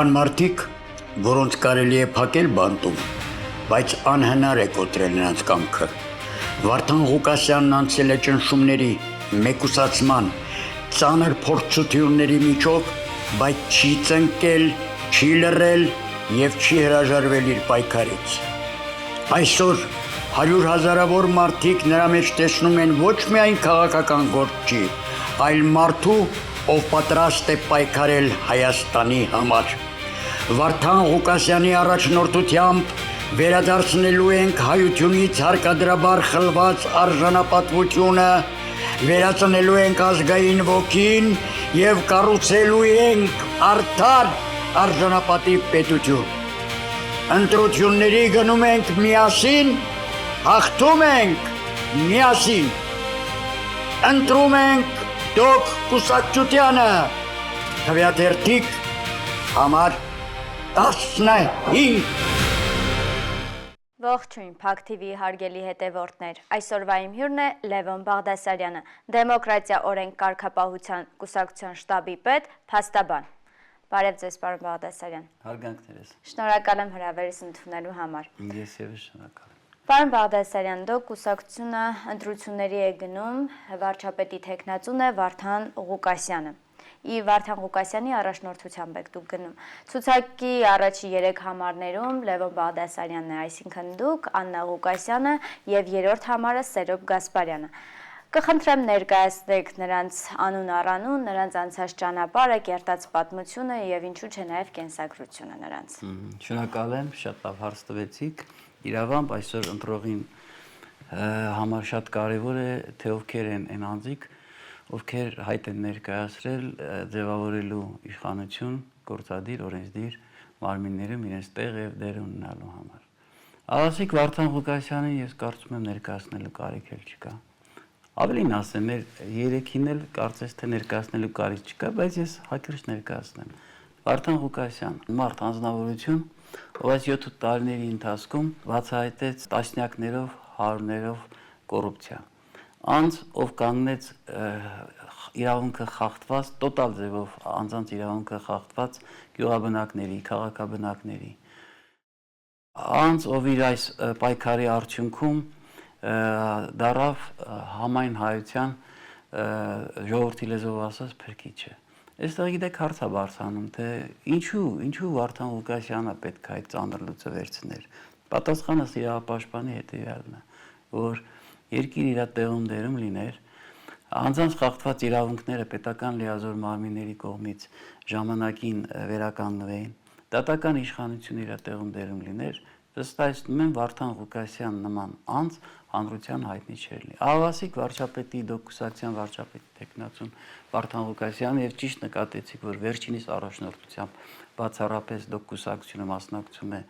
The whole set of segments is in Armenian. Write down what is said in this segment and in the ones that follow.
Կան մարդիկ, որոնց կարելի է փակել բանտում, բայց անհնար է կոտրել նրանց կամքը։ Վարդան Ղուկասյանն անցել է ճնշումների, մեկուսացման, ծանր փորձությունների միջով, բայց չի ծնկել, չի լռել և չի հրաժարվել իր պայքարից։ Այսօր 100,000-ավոր մարդիկ նրա մեջ տեսնում են ոչ միայն քաղաքական գործչի, այլ մարդու, ով պատրաստ է պայքարել Հայաստանի համար։ Վարդան Ղուկասյանի առաջնորդությամբ վերադարձնելու ենք հայությունից հարկադրաբար խլված արժանապատվությունը, վերածնելու ենք ազգային ոգին և կառուցելու ենք արդար արժանապատիվ պետություն։ Ընտրությունների գնում ենք միասին, հաղթում ենք միասին։ Ընտրում ենք Դոկ կուսակցությանը, թվյաթերթիկ համար 15։ Ողջույն, Փակ TV հարգելի հետևորդներ, այսօրվա իմ հյուրն է Լևոն Բաղդասարյանը, Դեմոկրատիա օրենք կարգապահության կուսակցության շտաբի պետ, փաստաբան։ Բարև ձեզ, պարոն Բաղդասարյան։ Հարգանքներս։ Շնորհակալ եմ հրավերս ընդունելու համար։ Ես ևս շնորհակալ եմ։ Պարոն Բաղդասարյան, Դոկ կուսակցությունը ընտրությունների է գնում, վարչապետի թեկնածուն է Վարդան Ղուկասյանը։ Վարդան Ղուկասյանի առաջնորդությամբ եք դուք գնում։ Ցուցակի առաջի 3 համարներում Լևոն Բաղդասարյանն է, այսինքն դուք, Աննա Ղուկասյանը և երրորդ համարը Սերոբ Գասպարյանը։ Կխնդրեմ ներկայացնեք նրանց անուն առանուն, նրանց անցած ճանապարհը, կերտած պատմությունը և ինչու՞ չէ նաև կենսագրությունը նրանց։ Շնորհակալ եմ, շատ լավ հարց տվեցիք։ Իրավամբ այսօր ընտրողին համար շատ կարևոր է, թե ովքեր են այն անձիկ, ովքեր հայտ են ներկայացրել ձևավորելու իշխանություն, գործադիր, օրենսդիր մարմիններում իրենց տեղ և դեր ունենալու համար։ Ասիկ Վարդան Ղուկասյանին ես կարծում եմ ներկայացնելու կարիք էլ չկա։ Ավելին ասեմ, մեր երեքին էլ կարծես թե ներկայացնելու կարիք չկա, բայց ես հակիրճ ներկայացնեմ։ Վարդան Ղուկասյան, մարդ անձնավորություն, ով այս 7 տարիների ընթացքում բացահայտեց տասնյակներով, հարյուրներով կոռուպցիա։ Անձ, ով կանգնեց իրավունքը խախտված, տոտալ ձևով անձանց իրավունքը խախտված գյուղաբնակների, քաղաքաբնակների։ Անձ, ով իր այս պայքարի արդյունքում դառավ համայն հայության ժողովրդի լեզվով ասած փրկիչը։ Այստեղ գիտեք հարց է բարձրանում, թե ինչու Վարդան Ղուկասյանը պետք է այդ ծանր լուծը վերցներ։ Պատասխանը իրավապաշտպանի հետևյալն է, որ երկիր իր տեղում դերում լիներ, անձանց խախտված իրավունքները պետական լիազոր մարմինների կողմից ժամանակին վերականգնվեին, դատական իշխանությունը իր տեղում դերում լիներ, վստահեցնում եմ Վարդան Ղուկասյան նման անձ հանրության հայտնի չէր լինի։ Ահավասիկ վարչապետի Դոկ կուսակցության վարչապետի թեկնածուն Վարդան Ղուկասյանը եւ ճիշտ նկատեցիք, որ վերջինիս առաջնորդությամբ բացառապես Դոկ կուսակցությունը մասնակցում է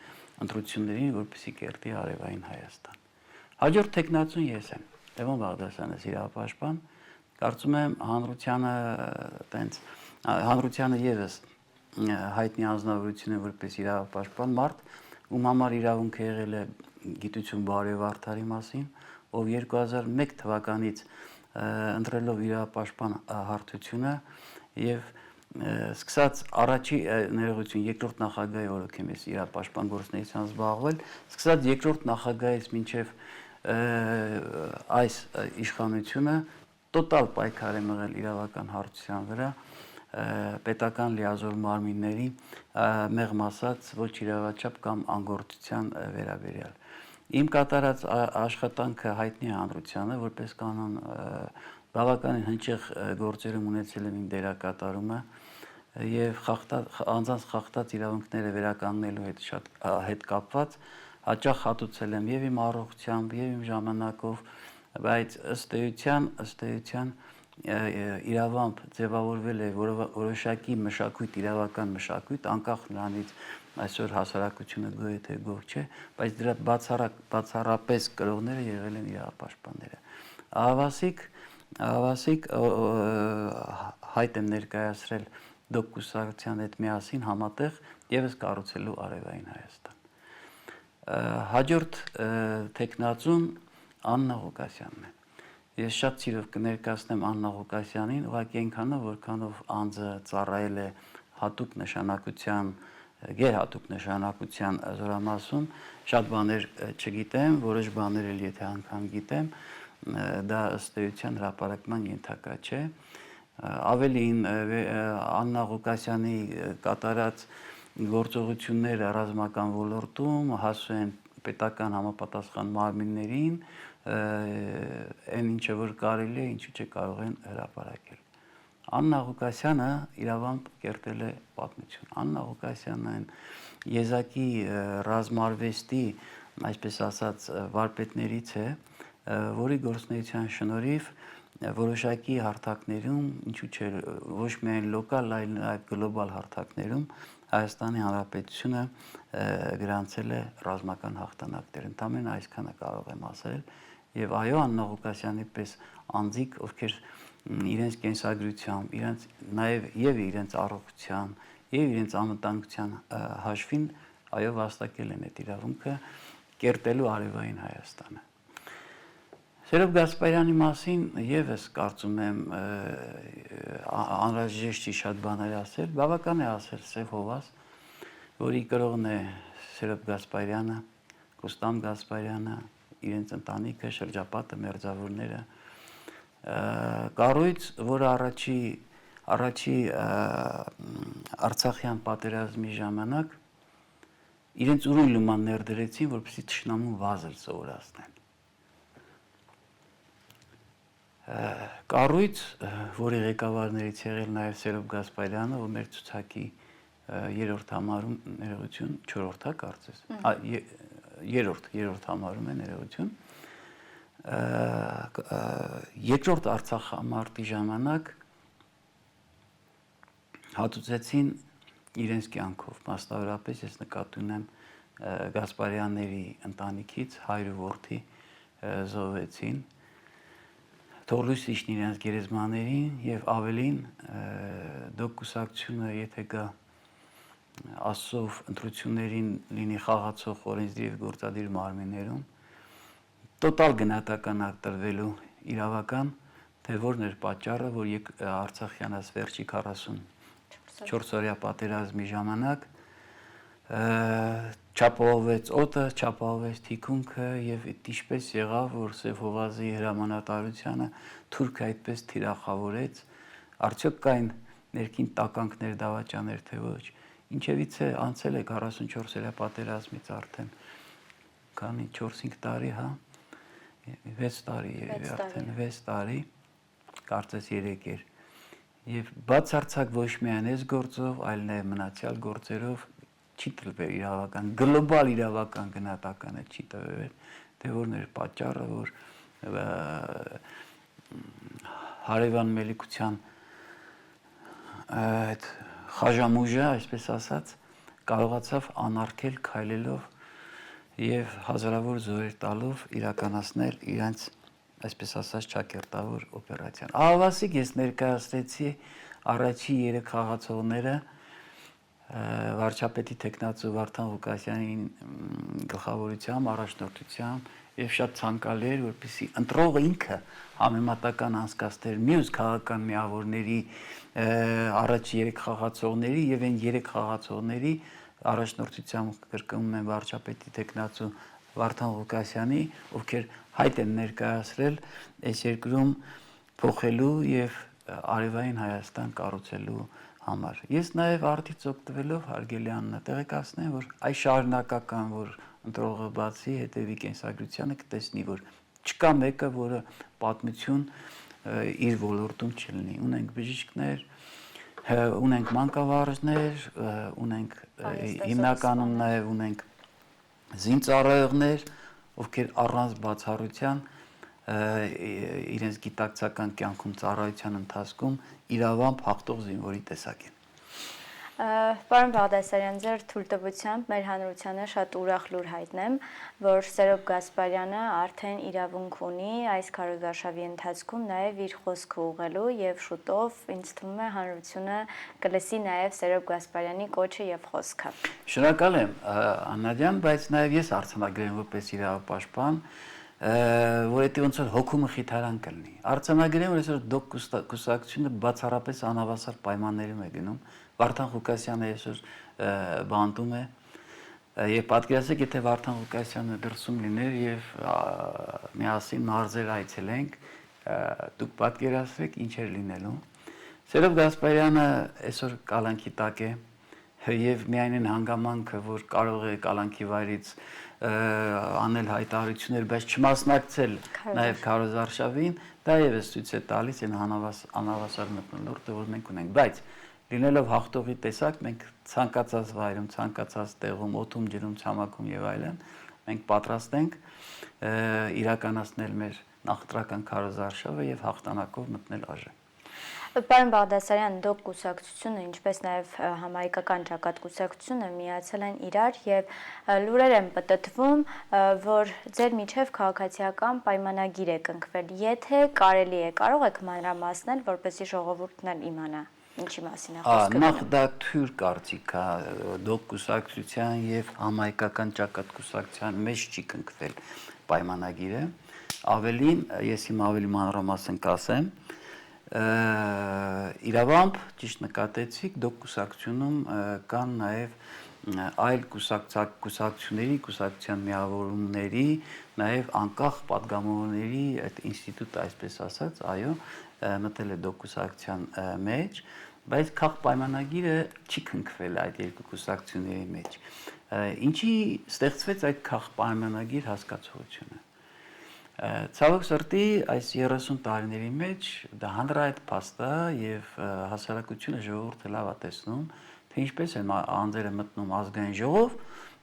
ընտրություններին, որպեսզի կերտի Արևային Հայաստան։ Հաջորդ թեկնածուն ես եմ, Լևոն Բաղդասարյանը, իրավապաշտպան, կարծում եմ հանրությանը եւս հայտնի անձնավորություն է որպես իրավապաշտպան մարդ, ում համար իրավունքը եղել է գիտություն բարև արդարի մասին, ով 2001 թվականից ընտրելով իրավապաշտպան հարթությունը եւ սկսած առաջի ներողություն երկրորդ նախագահի օրոքեմ ես իրավապաշտպան գործունեությամբ զբաղվել, սկսած երկրորդ նախագահից մինչեւ այս իշխանությունը տոտալ պայքար է մղել իրավական հարթության վրա պետական լիազոր մարմինների մեղմ ասած ոչ իրավաչափ կամ անգործության վերաբերյալ։ Իմ կատարած աշխատանքը հայտնի է հանրությանը, որպես կանոն բավականին հնչեղ գործերում ունեցել եմ իմ դերակատարումը եւ անձանց խախտած իրավունքները վերականգնելու հետ կապված հաճախ հատուցել եմ եւ իմ առողջությամբ եւ իմ ժամանակով, բայց ըստ էության իրավամբ ձևավորվել է որոշակի մշակույթ, իրավական մշակույթ, անկախ նրանից այսօր հասարակությունը գոհ է թե գոհ չէ, բայց դրա բացառապես կրողները եղել են իրավապաշտպանները։ Ահավասիկ հայտ եմ ներկայացրել Դոկ կուսակցության հետ միասին համատեղ եւս կառուցելու Արևային Հայաստան։ Հաջորդ թեկնածուն Աննա Ղուկասյանն է։ Ես շատ սիրով կներկայացնեմ Աննա Ղուկասյանին, ուղղակի այնքանով, որքանով անձը ծառայել է հատուկ նշանակության գերհատուկ նշանակության զորամասում, շատ բաներ չգիտեմ, որոշ բաներ էլ եթե անգամ գիտեմ, դա ըստ էության հրապարակման ենթակա չէ։ Ավելին Աննա Ղուկասյանի կատարած գործողությունները ռազմական ոլորտում հասու են պետական համապատասխան մարմիններին, այն ինչը որ կարելի է, ինչու չէ կարող են հրապարակել։ Աննա Ղուկասյանը իրավամբ կերտել է պատմություն։ Աննա Ղուկասյանն այն եզակի ռազմարվեստի, այսպես ասած, վարպետներից է, որի գործունեության շնորհիվ որոշակի հարթակներում, ինչու՞ չէ, ոչ միայն լոկալ, այլ նաև գլոբալ հարթակներում Հայաստանի Հանրապետությունը գրանցել է ռազմական հաղթանակներ։ Ընդամենը այսքանը կարող եմ ասել։ Եվ այո, Աննա Ղուկասյանի պես անձիկ, ովքեր իրենց կենսագրությամբ, նաև իրենց առողջության, եւ իրենց անվտանգության հաշվին, այո, վաստակել են այդ իրավունքը կերտելու արևային Հայաստանը։ Սերոբ Գասպարյանի մասին եւս կարծում եմ անհրաժեշտ չի շատ բաներ ասել, բավական է ասել Սև Հովաս, որի կրողն է Սերոբ Գասպարյանը, Ռուստամ Գասպարյանը, իրենց ընտանիքը, շրջապատը, մերձավորները, կառույց, որը առաջի Արցախյան պատերազմի ժամանակ իրենց ուրույն լուման ներդրեցին, որպեսզի թշնամուն վազել սովորացնեն։ Կառույց, որի ղեկավարներից եղել նաև Սերոբ Գասպարյանը, ով մեր ցուցակի երրորդ համարում ներողություն, չորրորդ է կարծես, երրորդ համարում է ներողություն, երկրորդ Արցախ մարտի ժամանակ հատուցեցին իրենց կյանքով, մասնավորապես ես նկատի ունեմ Գասպարյանների ընտանիքից հայր ու որդի զոհվեցին, թող լույս իջնի իրենց գերեզմաներին եւ ավելին դուք կուսակցությունը եթե գա Աստծով ընտրություններին լինի խաղացող օրենսդիր գործադիր մարմիններում տոտալ գնահատական ակտրվելու իրավական թե որն էր պատճառը որ Արցախյանաց վերջի 44-օրյա պատերազմի ժամանակ չապահովեց օդը, չապահովեց թիկունքը եւ ինչպես եղավ, որ Սև Հովազի հրամանատարությանը թուրքը այդպես թիրախավորեց, արդյոք կային ներքին տականքներ, դավաճաններ, թե ոչ, ինչևից է անցել է 44-օրյա պատերազմից արդեն քանի 4-5 տարի, հա, 6 տարի, արդեն 6 տարի, կարծես 3 էր, եւ բացարձակ ոչ միայն այս գործով, այլ նաեւ մնացյալ գործերով չի տրվել իրավական, գլոբալ իրավական գնահատականը չի տրվել, թե որն էր պատճառը, որ հարևան մելիքության այդ խաժամուժը, այսպես ասած, կարողացավ անարգել քայլելով եւ հազարավոր զոհեր տալով իրականացնել իրենց, այսպես ասած, ճակերտավոր օպերացիան։ Ահավասիկ ես ներկայացրեցի առաջի 3 խաղացողները վարչապետի տեխնացու Վարդան Ղուկասյանի գլխավորությամբ, առաջնորդությամբ եւ շատ ցանկալի էր, որպեսզի ընտրողը ինքը համեմատական անցկացներ մյուս քաղաքական միավորների առաջի 3 խաղացողների եւ այն 3 խաղացողների առաջնորդությամբ կրկնում են վարչապետի տեխնացու Վարդան Ղուկասյանի, ովքեր հայտ են ներկայացրել այս երկրում փոխելու եւ արևային Հայաստան կառուցելու համար։ Ես նաև արդից օգտվելով հարգելի Աննա տեղեկացնեմ, որ այս շարունակական, որ ընտրողը բացի հետևի կենսագրությանը կտեսնի, որ չկա մեկը, որը պատմություն իր ոլորտում չլինի։ Ունենք բժիշկներ, ունենք մանկավարժներ, ունենք հիմնականում նաև ունենք զինծառայողներ, ովքեր առանց բացառության իրենց գիտակցական կյանքում ծառայության ընթացքում իրավամբ հաղթող զինվորի տեսակ են։ Պարոն Բաղդասարյան, ձեր թույլտվությամբ մեր հանրությանը շատ ուրախ լուր հայտնեմ, որ Սերոբ Գասպարյանը արդեն իրավունք ունի այս քարոզարշավի ընթացքում նաև իր խոսքը ուղղելու եւ շուտով ինձ թվում է հանրությունը կլսի նաև Սերոբ Գասպարյանի կոչը եւ խոսքը։ Շնորհակալ եմ, Աննա ջան, բայց նաև ես արձանագրեմ որպես իրավապաշտպան, որովհետեւ ոնց որ հոգումը խիթարան կլինի։ Արձանագրեմ, որ այսօր դոկ կուսակցությունը բացառապես անհավասար պայմաններում է գնում։ Վարդան Ղուկասյանը այսօր բանտում է։ Եվ պատկերացրեք, եթե Վարդան Ղուկասյանը դրսում լիներ եւ միասին մարզեր այցելենք, դուք պատկերացրեք ինչ էր լինելու։ Սերով Գասպարյանը այսօր կալանքի տակ է եւ միայն այն հանգամանքը, որ կարող է կալանքի վայրից անել հայտարարություններ, բայց չմասնակցել նաեւ քարոզարշավին, դա եւս ցույց է տալիս այն անհավասար մթնոլորտը, որ մենք ունենք, բայց լինելով հաղթողի տեսակ, մենք ցանկացած վայրում, ցանկացած տեղում, օդում, ջրում, ցամաքում եւ այլն, մենք պատրաստ ենք իրականացնել մեր նախընտրական քարոզարշավը եւ հաղթանակով մտնել ԱԺ։ Պարոն Բաղդասարյան, դուք կուսակցությունը, ինչպես նաև համահայկական ճակատ կուսակցությունը միացել են իրար եւ լուրեր են պտտվում, որ ձեր միջև քաղաքացիական պայմանագիր է կնքվել։ Եթե կարելի է, կարող եք մանրամասնել, որպեսզի ժողովուրդն էլ իմանա ինչի մասին է խոսքը։ Նախ դա թյուր կարծիք է, դուք կուսակցության եւ համահայկական ճակատ կուսակցության մեջ չի կնքվել պայմանագիրը։ Ավելին, ես հիմա ավելի մանրամասն կասեմ, իրավամբ ճիշտ նկատեցիք, դուք կուսակցությունում կան նաև այլ կուսակցությունների, կուսակցության միավորումների, նաև անկախ պատգամավորների այդ ինստիտուտը, այսպես ասած, այո, մտել է դուք կուսակցության մեջ, բայց քաղ պայմանագիրը չի քնքվել այդ երկու կուսակցությունների մեջ։ Ինչի ստեղծվեց այդ քաղ պայմանագիր հասկացողությունը։ Ցավոք սրտի այս 30 տարիների մեջ դա հանրայդ փաստ է եւ հասարակությունը ժողովուրդը լավ է տեսնում, թե ինչպես են անձերը մտնում ազգային ժողով,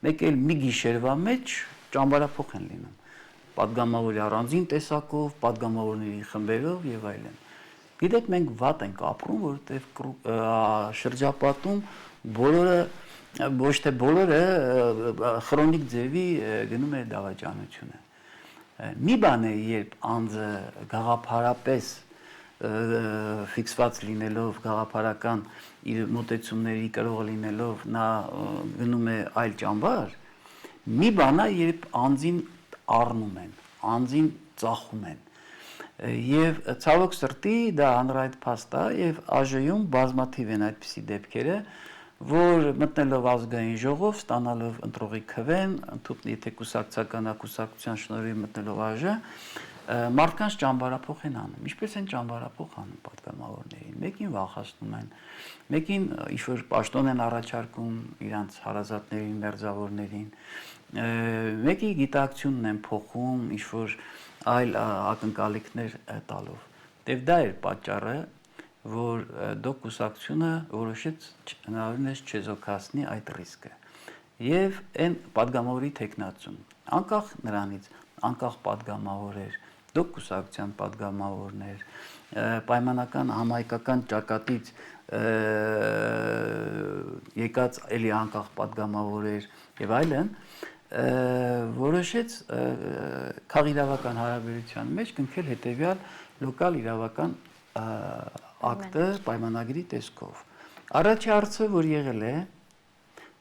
մեկ էլ մի գիշերվա մեջ ճամբարափոխ են լինում։ Պատգամավորի առանձին տեսակով, պատգամավորների խմբերով եւ այլն։ Գիտեք, մենք վատ ենք ապրում, որովհետեւ շրջապատում բոլորը ոչ թե բոլորը քրոնիկ ձևի գնում է դավաճանությունը։ Մի բան է, երբ անձը գաղափարապես ֆիքսված լինելով, գաղափարական իր մոտեցումների կրող լինելով, նա գնում է այլ ճամբար, մի բան է, երբ անձին առնում են, անձին ծախում են։ Եվ ցավոք սրտի դա հանրայդ փաստ է եւ ԱԺ-ում բազմաթիվ են այդպիսի դեպքերը, որ մտնելով ազգային ժողով, ստանալով ընտրողի քվեն, եթե կուսակցության շնորհիվ մտնելով ԱԺ, մարդկանց ճամբարափոխ են անում։ Ինչպես են ճամբարափոխ անում պատգամավորներին։ Մեկին վախացնում են, մեկին ինչ-որ պաշտոն են առաջարկում իրանց հարազատներին, մերձավորներին, մեկի գիտակցությունն են փոխում, ինչ-որ այլ ակնկալիքներ տալով։ Եվ դա էր պատճառը, որ դուք կուսակցությունը որոշեց հնարավորինս չեզոքացնի այդ ռիսկը։ Եվ այն պատգամավորի տեխնացում, անկախ նրանից, անկախ պատգամավոր էր, դուք կուսակցության պատգամավորներ, պայմանական համահայկական ճակատից եկած էլի անկախ պատգամավոր էր եւ այլն, որոշեց քաղաքիրավական հարաբերության մեջ կնքել հետեւյալ լոկալ իրավական ակտը պայմանագրի տեսքով։ Առաջի հարցը, որ եղել է,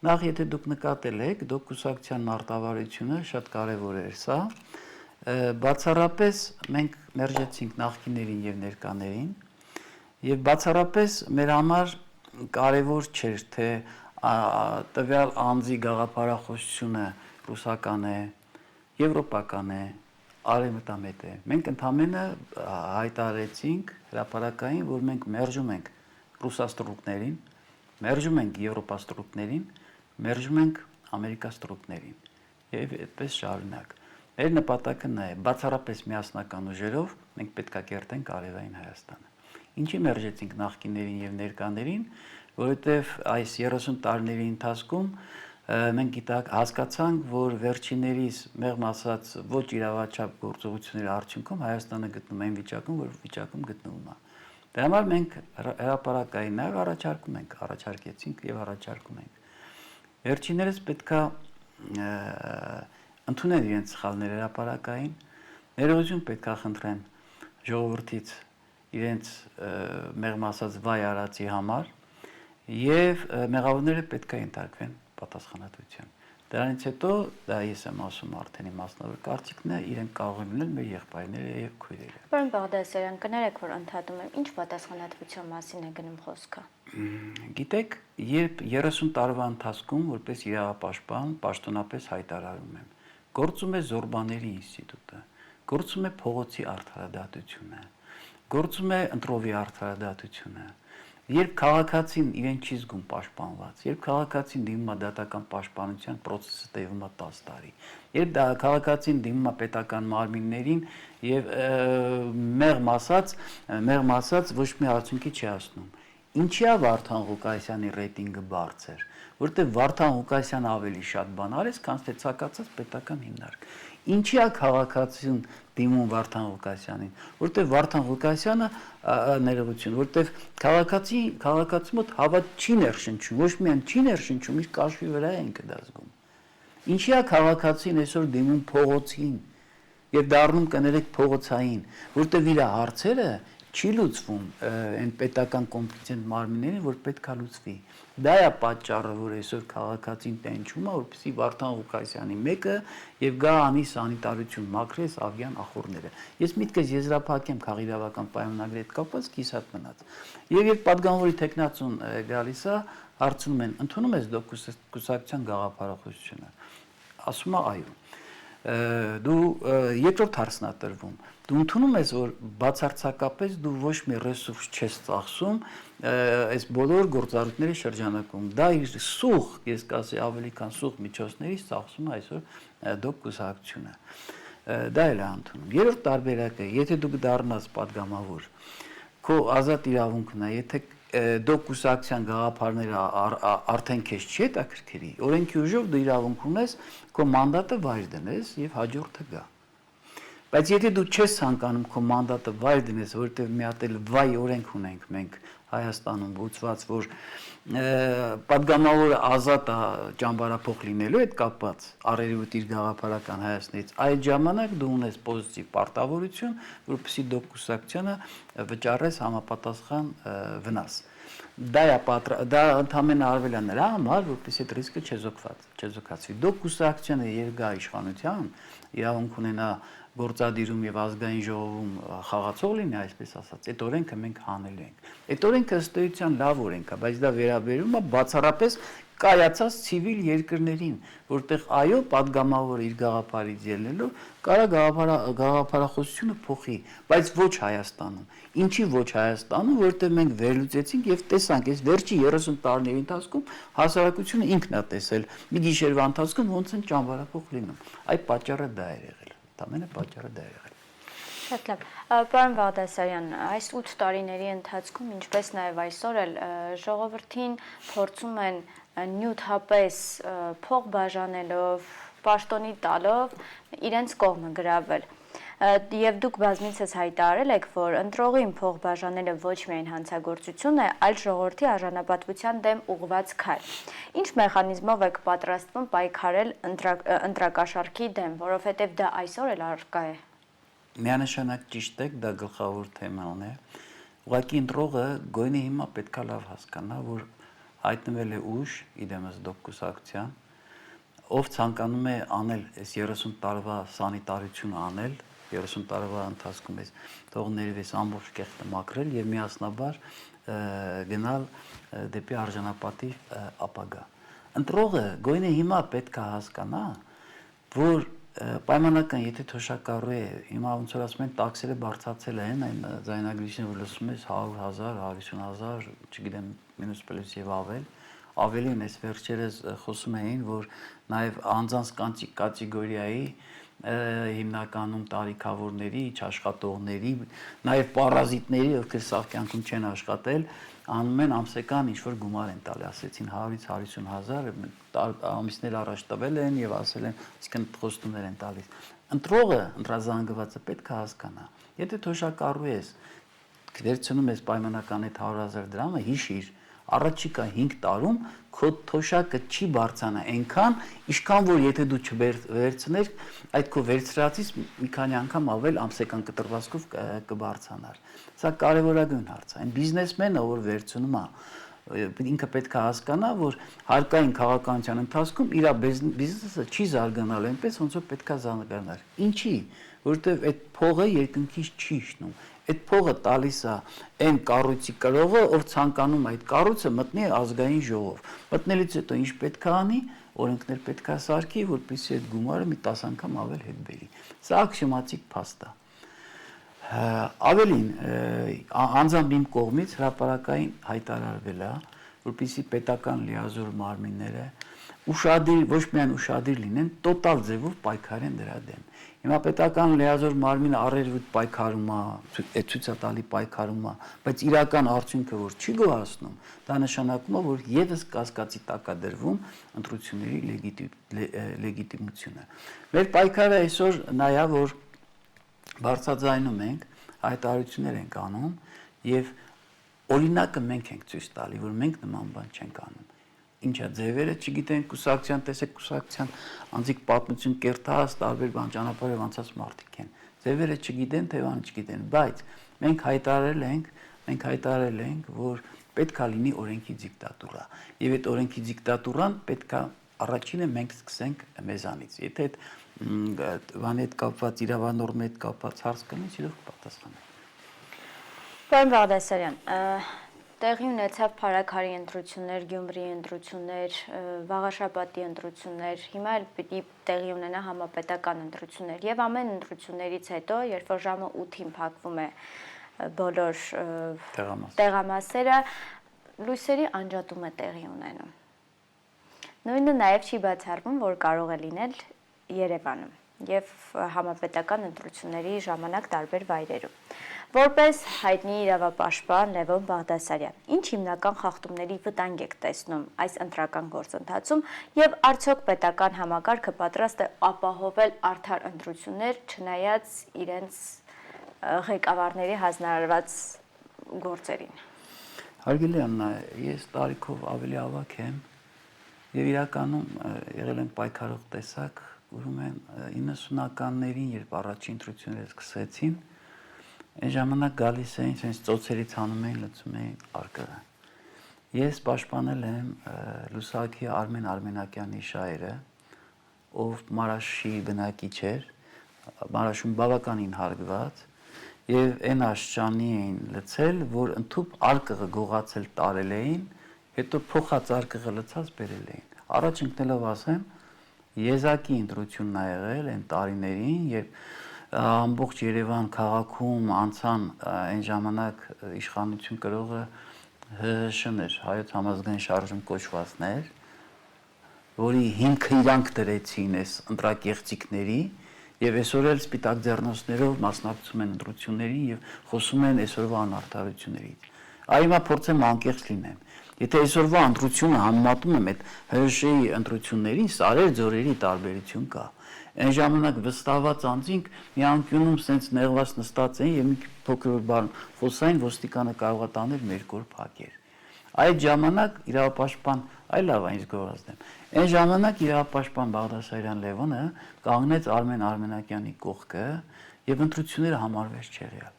նախ եթե դուք նկատել եք, դուք կուսակցության մարտավարությունը շատ կարևոր էր սա, բացառապես մենք մերժեցինք նախկիներին եւ ներկաներին, եւ բացառապես մեր համար կարևոր չէր, թե տվյալ անձի գաղափարախոսությունը ռուսական է, եվրոպական է, արևմտամետ է։ Մենք ընդհանրապես հայտարարեցինք հրապարակային, որ մենք մերժում ենք ռուսաստրուկներին, մերժում ենք եվրոպաստրուկներին, մերժում ենք ամերիկաստրուկներին եւ այդպես շարունակ։ Մեր նպատակը նա է, բացառապես միասնական ուժերով մենք պետք է կերտենք արևային Հայաստանը։ Ինչի մերժեցինք նախկիներին եւ ներկաներին, որովհետեւ այս 30 տարիների ընթացքում մենք հասկացանք, որ վերջիններիս մեղմ ասած ոչ իրավաչափ գործողությունների արդյունքում Հայաստանը գտնում է այն վիճակում, որ վիճակում գտնվում է։ Դրա համար մենք հրապարակային նաև առաջարկեցինք եւ առաջարկում ենք։ Վերջիններս պետքա ընդունեն իրենց սխալները հրապարակային, ներողություն պետքա խնդրեն ժողովրդից իրենց մեղմ ասած վայ արածի համար եւ մեղավորները պետքա ենթարկվեն պատասխանատվության։ Դրանից հետո դա ես եմ ասում արդեն իմ մասնավոր կարծիքն է, իրենք կարող են լինել մեր եղբայրները եւ քույրերը։ Պարոն Բաղդասարյան, կներեք, որ ընդհատում եմ, ինչ պատասխանատվության մասին է գնում խոսքը։ Գիտեք, երբ 30 տարվա ընթացքում որպես իրավապաշտպան պաշտոնապես հայտարարում եմ, գործում է Զորբաների ինստիտուտը, գործում է փողոցի արդարադատությունը, գործում է ընտրովի արդարադատությունը, երբ քաղաքացին իրեն չի զգում պաշտպանված, երբ քաղաքացին դիմում է դատական պաշտպանության process-ը տևում է 10 տարի, երբ դա քաղաքացին դիմում է պետական մարմիններին եւ մեղմ ասած ոչ մի արդյունքի չի հասնում։ Ինչի է Վարդան Ղուկասյանի ռեյտինգը բարձր, որտեղ Վարդան Ղուկասյանը ավելի շատ բան արեց, քան թե ցանկացած պետական հիմնարկ։ Ինչի է քաղաքացին դիմում Վարդան Ղուկասյանին, որտեղ Վարդան Ղուկասյանը ներողություն, որտեղ քաղաքացի մոտ հավատ չի ներշնչում, ոչ միայն չի ներշնչում, իր կաշվի վրա են դա զգում։ Ինչի է քաղաքացին այսօր դիմում փողոցին եւ դառնում կներեք փողոցային, որտեղ իր հարցերը չի լուծվում այն պետական կոմպետենտ մարմիններին, որ պետք է լուծվի։ Դա է պատճառը, որ այսօր քաղաքացին տենչում է, որպեսզի Վարդան Ղուկասյանի մեկը եւ գա անի սանիտարություն մաքրես ավյան ախորները։ Ես միտքս եզրափակեմ քաղաքական պայմանագրի հետ կապված կիսատ մնաց։ Եվ երբ падգամավորի տեխնացուն գալիս է, հարցնում են, ընդունում ես կուսակցության գաղափարախոսությունը։ Ասում է այո։ Դու երկրորդ հարցն է տրվում։ Դու ընդունում ես, որ բացարձակապես դու ոչ մի ռեսուրս չես ծախսում այս բոլոր գործառույթների շրջանակում։ Դա իր սուղ, ես կասեի ավելի քան սուղ միջոցներից ծախսում է այսօր դոկ կուսակցությունը։ Դա էլ է ընդունում։ Երրորդ տարբերակը, եթե դու դառնաս падգամավոր, քո ազատ իրավունքն է, եթե դոկ կուսակցության գաղափարները արդեն քեզ չի հետաքրքրի, օրենքի ուժով դու իրավունք ունես քո մանդատը վայր դնես եւ հաջորդը գա։ Բայց եթե դու չես ցանկանում քո մանդատը վայր դնես, որովհետև մի հատ էլ վայ օրենք ունենք մենք Հայաստանում ողջված, որ падգամավորը ազատ է ճամբարափոխ լինելու հետ կապված արևոտ իր գաղափարական Հայաստանից, այդ ժամանակ դու ունես պոզիտիվ պարտավորություն, որպեսզի դոկ կուսակցությանը վճարես համապատասխան վնաս։ Դա ընդհանրապես արվել է նրա համար, որպեսզի այդ ռիսկը չեզոքացվի։ Դոկ կուսակցությունը երգա իշխանության, իրավունք ունենա գործադիրում եւ ազգային ժողովում խաղացող լինի, այսպես ասած, այդ օրենքը մենք հանել ենք։ Այդ օրենքը ըստ էության լավ օրենք է, բայց դա վերաբերում է բացառապես կայացած ցիվիլ երկրներին, որտեղ այո, падգամավորը իր գաղափարից ելնելով կարա գաղափարախոսությունը փոխի, բայց ոչ Հայաստանում։ Ինչի ոչ Հայաստանում, որտեղ մենք վերլուծեցինք եւ տեսանք, այս վերջի 30 տարիների ընթացքում հասարակությունը ինքն է տեսել մի գիշերվա ընթացքում ոնց են ճամբարափոխ լինում։ Այդ պատճառը դա է եղել։ Ամենը պատճառը դա է եղել։ Շատ լավ։ Պարոն Բաղդասարյան, այս 8 տարիների ընթացքում, ինչպես նաև այսօր էլ ժողովրդին փորձում են նյութապես փող բաժանելով, պաշտոնի տալով իրենց կողմը գրավել։ Եվ դուք բազմիցս հայտարարել եք, որ ընտրողին փող բաժանելը ոչ միայն հանցագործություն է, այլ ժողովրդի արժանապատվության դեմ ուղղված քայլ։ Ինչ մեխանիզմով եք պատրաստվում պայքարել ընտրակաշառքի դեմ, որովհետև դա այսօր էլ առկա է։ Միանշանակ ճիշտ եք, դա գլխավոր թեման է։ Ուղղակի ընտրողը գույնի հիմա պետքա լավ հասկանա, որ հայտնվել է ուժ իդեմս դոկ կուսակցության, ով ցանկանում է անել այս 30 տարվա սանիտարությունը անել, 30 տարվա ընթացքում էս թող ներվես ամբողջ կեղտը մաքրել եւ միասնաբար գնալ դեպի արժանապատիվ ապագա։ Ընտրողը գույնը հիմա պետք է հասկանա, որ պայմանական եթե թոշակառու է, հիմա ոնց որ ասում են տաքսերը բարձրացել են, այն ձայնագրիչները որ լսում ես 100,000, 150,000, չգիտեմ, մինուս պլյուս եւ ավելին այս վերջերս խոսում էին, որ նաեւ անձանց կատեգորիայի հիմնականում տարիքավորների, չաշխատողների, նաև պարազիտների, ովքեր սաղ կյանքում չեն աշխատել, անում են ամսական ինչ-որ գումար են տալի, ասեցին 100-ից 150,000, ամիսներ առաջ տվել են եւ ասել են, այսինքն խոստումներ են տալիս։ Ընտրողը, ընտրազանգվածը պետք է հասկանա, եթե թոշակառու ես, վերցնում ես պայմանական այդ 100,000 դրամը, հիշիր, առաջիկա 5 տարում քո թոշակը չի բարձրանա այնքան, ինչքան որ եթե դու չվերցներ, այդ քո վերցրածից մի քանի անգամ ավել ամսական կտրվածքով կբարձրանար։ Սա կարևորագույն հարց է։ Այն բիզնեսմենը, որ վերցնում է ինքը պետք է հասկանա, որ հարկային քաղաքականության ընթացքում իր բիզնեսը չի զարգանալ այնպես, ոնց որ պետք է զարգանար։ Ինչի՞, որովհետև այդ փողը երկնքից չի իջնում։ Այդ փողը տալիս է այն կառույցի կրողը, ով ցանկանում այդ կառույցը մտնի ազգային ժողով։ Մտնելուց հետո ինչ պետք է անի, օրենքներ պետք է սարքի, որպեսզի այդ գումարը մի 10 անգամ ավել հետ բերի։ Սա աքսիոմատիկ փաստ է։ Ավելին, անձամբ իմ կողմից հրապարակային հայտարարվել է, որպեսզի պետական լիազոր մարմինները ուշադիր, ոչ միայն ուշադիր լինեն, տոտալ ձևով պայքարեն դրա դեմ։ Հիմա պետական լիազոր մարմինը առերևույթ պայքարում է, ցույցատալի պայքարում է, բայց իրական արդյունքը որ չի գոհացնում, դա նշանակում է, որ եւս կասկածի տակ է դրվում ընտրությունների լեգիտիմությունը։ Մեր պայքարը այսօր նայա, որ բարձրաձայնում ենք, հայտարարություններ ենք անում եւ օրինակը մենք ենք ցույց տալի, որ մենք նման բան չենք անում։ Ինչա ձևերը չգիտեն, կուսակցության, տեսեք կուսակցության անձիկ պատմություն կերտած, տարբեր բան ճանապարհով անցած մարդիկ են։ Ձևերը չգիտեն, թեւանը չգիտեն, բայց մենք հայտարարել ենք, որ պետքա լինի օրենքի դիկտատուրա։ Եվ այդ օրենքի դիկտատուրան պետքա առաջինը մենք սկսենք մեզանից։ Եթե այդ բանի հետ կապված, իրավանորմի հետ կապված հարց կլինի, իրոք կպատասխանենք։ Պարոն Բաղդասարյան, տեղի ունեցավ Փարաքարի ընտրություններ, Գյումրիի ընտրություններ, Վաղաշաբաթի ընտրություններ, հիմա էլ պիտի տեղի ունենա համապետական ընտրություններ եւ ամեն ընտրություններից հետո, երբ որ ժամը 8-ին փակվում է բոլոր տեղամասերը, լույսերի անջատում է տեղի ունենում։ Նույնը նաեւ չի բացառվում, որ կարող է լինել Երևանում եւ համապետական ընտրությունների ժամանակ տարբեր վայրերում։ Որպես հայտնի իրավապաշտպան Լևոն Բաղդասարյան, ինչ հիմնական խախտումների վտանգ եք տեսնում այս ընտրական գործընթացում եւ արդյոք պետական համակարգը պատրաստ է ապահովել արդար ընտրություններ, չնայած իրենց ղեկավարների հանձնարարված գործերին։ Հարգելի Աննա, ես տարիքով ավելի ավագ եմ եւ իրականում եղել եմ պայքարող տեսակ, ուրում են 90-ականներին, երբ առաջին ընտրությունները սկսեցին, այն ժամանակ գալիս էին, sense ծոցերից հանում էին, լցում էին արկղը։ Ես պաշտպանել եմ լուսահոգի Արմեն Արմենակյանի շահերը, ով Մարաշի բնակիչ էր, Մարաշում բավականին հարգված, եւ այն աշճանի էին լցել, որ ընդհուպ արկղը գողացել տարել էին, հետո փոխած արկղը լցած բերել էին։ Առաջ ընկնելով ասեմ, եզակի ընտրությունն ա եղել այն տարիներին, երբ ամբողջ Երևան քաղաքում անցան այն ժամանակ իշխանություն կրողը ՀՀՇ-ն էր, Հայոց համազգային շարժում կոչվածներ, որի հիմքը իրանք դրեցին այս ընտրակեղծիքների եւ այսօր էլ սպիտակ ձեռնոցներով մասնակցում են ընտրություններին եւ խոսում են այսօրվա անարդարություններից։ Այ հիմա փորձեմ անկեղծ լինեմ։ Եթե այսօրվա ընտրությունը համեմատում եմ այդ ՀՀՇ-ի ընտրություններին, սարեր ձորերի տարբերություն կա։ Այն ժամանակ վստահված անձինք մի անկյունում սենց նեղված նստած էին եւ մի փոքր բան խոսային, ոստիկանը կարող է տանել մեր կոր փակեր։ Այդ ժամանակ իրավապաշտպան, այ լավ է ինձ գոհացնեմ։ Այն ժամանակ իրավապաշտպան Բաղդասարյան Լևոնը կանգնեց Արմեն Արմենակյանի կողքը եւ ընտրությունները համարվեց չեղյալ։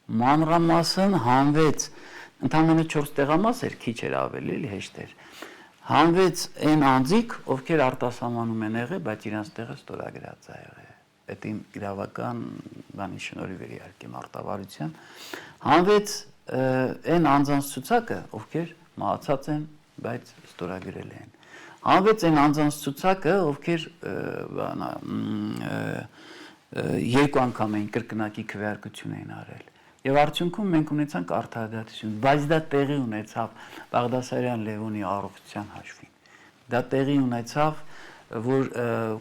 Մանրամասն հանվեց ընդամենը 4 տեղամաս էր, քիչ էր ավելի, էլի հեշտ էր։ Հանվեց այն անձիկ, ովքեր արտասահմանում են եղել, բայց իրանց տեղը ստորագրած է եղել։ Այդ իրավական բանի շնորհիվ էր իհարկե մարտավարության։ Հանվեց այն անձանց ցուցակը, ովքեր մահացած են, բայց ստորագրել են։ Հանվեց այն անձանց ցուցակը, ովքեր երկու անգամ էին կրկնակի քվեարկություն էին արել։ Եվ արդյունքում մենք ունեցանք արդարադատություն, բայց դա տեղի ունեցավ Բաղդասարյան Լևոնի առողջության հաշվին։ Դա տեղի ունեցավ, որ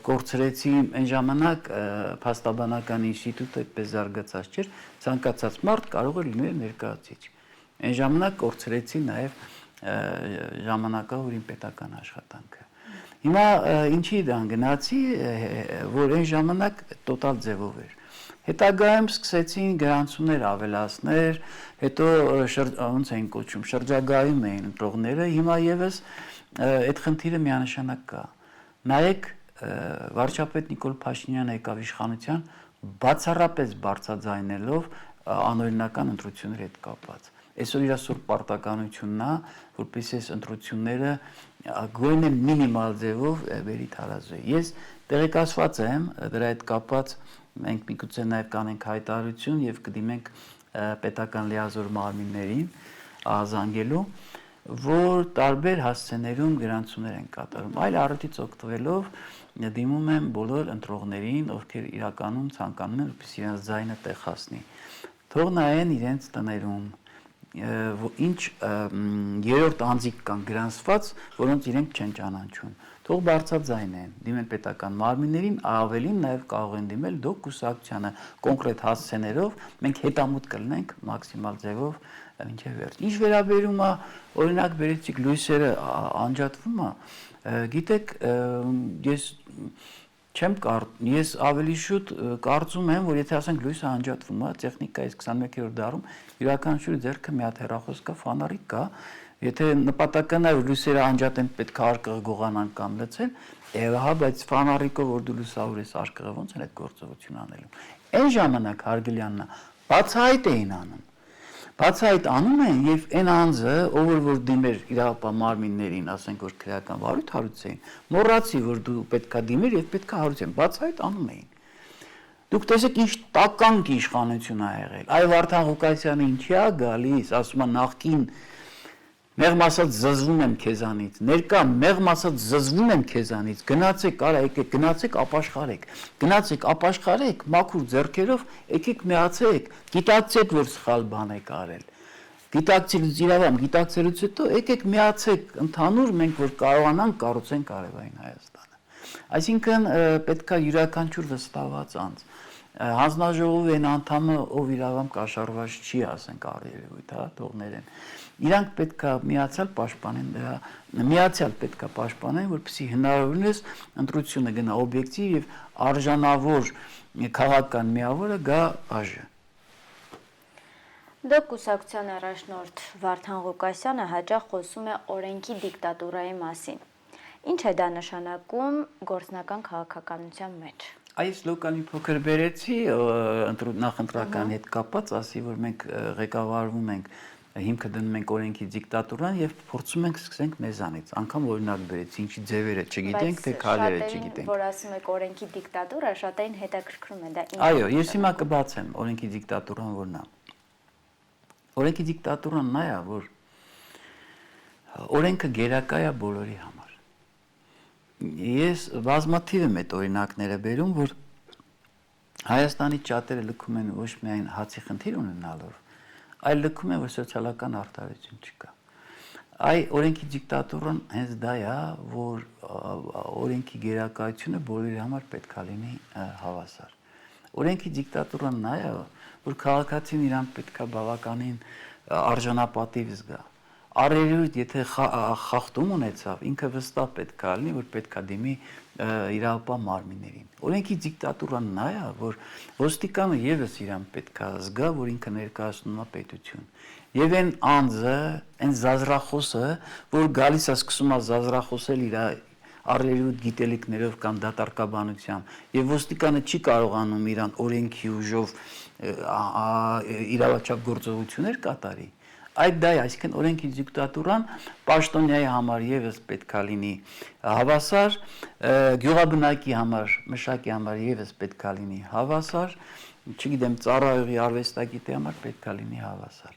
կորցրեցի այն ժամանակ փաստաբանական ինստիտուտը այդպես զարգացած չէր, ցանկացած մարդ կարող է լինել ներկայացիչ։ Այն ժամանակ կորցրեցի նաև ժամանակավորին պետական աշխատանքը։ Հիմա ինչի դան գնացի, որ այն ժամանակ տոտալ ձևով էր։ Հետագայում սկսեցին գրանցումներ ավելացնել, հետո ոնց էին կոչում, շրջագայում էին ընտրողները, հիմա եւս այդ խնդիրը միանշանակ կա։ Նայեք, վարչապետ Նիկոլ Փաշինյանը եկավ իշխանության բացառապես բարձրաձայնելով անօրինական ընտրությունների հետ կապված։ Այսօր իր սուր պարտականությունն է, որպեսզի այս ընտրությունները գոնե մինիմալ ձևով բերի տարածվի։ Ես տեղեկացված եմ դրա հետ կապված մենք միգուցե նաև կանենք հայտարարություն եւ կդիմենք պետական լիազոր մարմիններին ահազանգելու, որ տարբեր հասցեներում գրանցումներ են կատարում։ Այլ առիթից օգտվելով դիմում եմ բոլոր ընտրողներին, ովքեր իրականում ցանկանում են, որպեսզի իրենց ձայնը տեղ հասնի։ Թող նայեն իրենց տներում, ինչ երրորդ անձիկ կան գրանցված, որոնց իրենք չեն ճանաչում։ Թող բարձրաձայնեն, դիմեն պետական մարմիններին, ավելին նաև կարող են դիմել դուք կուսակցությանը կոնկրետ հասցեներով, մենք հետամուտ կլինենք մաքսիմալ ձևով մինչև վերջ։ Ինչ վերաբերում է, օրինակ բերեցիք լույսերը անջատվում է, գիտեք, ես ավելի շուտ կարծում եմ, որ եթե ասենք լույսը անջատվում է, տեխնիկայից 21-րդ դարում յուրաքանչյուր ձեռքը մի հատ հեռախոս կա, ֆանարիկ կա, եթե նպատակն է որ լույսերը անջատեն, պետք է արկղը գողանան կամ լցեն, հա, բայց ֆանարիկով որ դու լուսավոր ես արկղը ոնց են այդ գործողություն անելու։ Այն ժամանակ Հարգելյանն է, բացահայտ էին անում։ Բացահայտ անում են եւ այն անձը, ով որ դիմեր իրավապահ մարմիններին, ասենք որ քրեական վարույթ հարուցեին, մոռացի որ դու պետքա դիմեր եւ պետքա հարուցեն, բացահայտ անում էին։ Դուք տեսեք ինչ տականք իշխանություն ա եղել։ Այ Վարդան Ղուկասյանը ինչի ա գալիս, ասում է նախքին մեղմ ասած զզվում եմ քեզանից, ներկա մեղմ ասած զզվում եմ քեզանից, գնացեք, արա եկեք, գնացեք ապաշխարեք, մաքուր ձեռքերով, եկեք միացեք, գիտակցեք, որ սխալ բան եք արել։ Գիտակցելուց իրավամ, գիտակցելուց հետո եկեք միացեք, ընդհանուր մենք որ կարողանանք կառուցենք արևային Հայաստանը։ Այսինքն պետքա յուրաքանչյուր վստահված անձ հանձնաժողովի այն անդամը, ով իրավամ կաշառված չի, ասենք առերևույթ, հա, թողներ են։ Իրանք պետքա միացյալ պաշտպանեն դրա, միացյալ պետքա պաշտպանեն, որպեսզի հնարավորինս ընտրությունը գնա օբյեկտիվ եւ արժանավոր քաղաքական միավորը գա ԱԺ։ Դե կուսակցության առաջնորդ Վարդան Ղուկասյանը հաճախ խոսում է օրենքի դիկտատուրայի մասին։ Ինչ է դա նշանակում գործնական քաղաքականության մեջ։ Այս լոկալի փոքր բերեցի նախընտրական հետ կապած, ասի որ մենք ղեկավարվում ենք, հիմքը դնում ենք օրենքի դիկտատուրան եւ փորձում ենք սկսենք մեզանից։ Անգամ օրինակ բերեցի, ինչի ձևերը չգիտենք, թե քայլերը չգիտենք։ Որ ասում եք օրենքի դիկտատուրա, շատերին հետաքրքրում է դա ինչ։ Այո, ես հիմա կբացեմ օրենքի դիկտատուրան որն է։ Օրենքի դիկտատուրան նա է, որ օրենքը գերակա է բոլորի համար։ Ես բազմաթիվ եմ այդ օրինակները բերում, որ Հայաստանի ճատերը լքում են ոչ միայն հացի խնդիր ունենալով, այլ լքում են, որ սոցիալական արդարություն չկա։ Այ օրենքի դիկտատուրան հենց դա է, որ օրենքի գերակայությունը բոլորի համար պետք է լինի հավասար։ Օրենքի դիկտատուրան նա է, որ քաղաքացին իրան պետք է բավականին արժանապատիվ զգա։ Առերևույթ եթե խախտում ունեցավ, ինքը վստահ պետք է լինի, որ պետք է դիմի իրավապահ մարմիններին։ Օրենքի դիկտատուրան նա է, որ ոստիկանը եւս իրան պետք է զգա, որ ինքը ներկայացնում է պետություն։ Եվ այն անձը, այն զազրախոսը, որ գալիս է սկսում է զազրախոսել իր առերևույթ գիտելիքներով կամ դատարկաբանությամբ, եւ ոստիկանը չի կարողանում իրան օրենքի ուժով իրավաչափ գործողություններ կատարի։ Այդ դա է, այսինքն օրենքի դիկտատուրան պաշտոնյայի համար եւս պետք է լինի հավասար, գյուղաբնակի համար, մշակի համար եւս պետք է լինի հավասար, չգիտեմ, ծառայողի արվեստագետի համար պետք է լինի հավասար,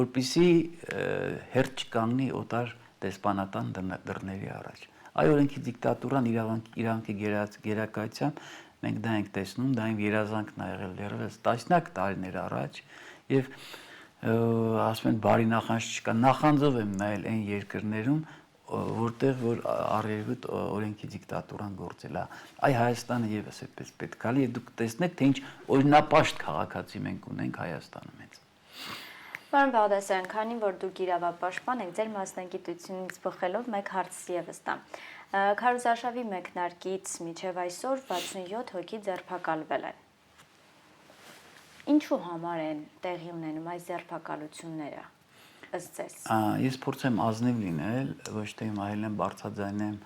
որպեսզի հերթ չկանգնի օտար դեսպանատան դռների առաջ։ Այ օրենքի դիկտատուրան իրանքի գերակայության մենք դա ենք տեսնում, դա իմ երազանքն ա եղել դեռևս տասնյակ տարիներ առաջ եւ ասում են բարի նախանձ չկա, նախանձով եմ նայել այն երկրներում, որտեղ որ առերևույթ օրենքի դիկտատուրան գործել է։ Այ Հայաստանը եւս այդպես պետք է լինի, դուք տեսնեք, թե ինչ օրինապաշտ քաղաքացի մենք ունենք Հայաստանում հենց։ Պարոն Բաղդասարյան, քանի որ դուք իրավապաշտպան եք, ձեր մասնագիտությունից բխելով մեկ հարց եւս տամ։ Քարոզարշավի մեկնարկից մինչև այսօր 67 հոգի ձերբակալվել են։ Ինչու համար են տեղի ունենում այս ձերբակալությունները ըստ ձեզ։ Ես փորձեմ ազնիվ լինել, ոչ թե այլեն բարձրաձայնեմ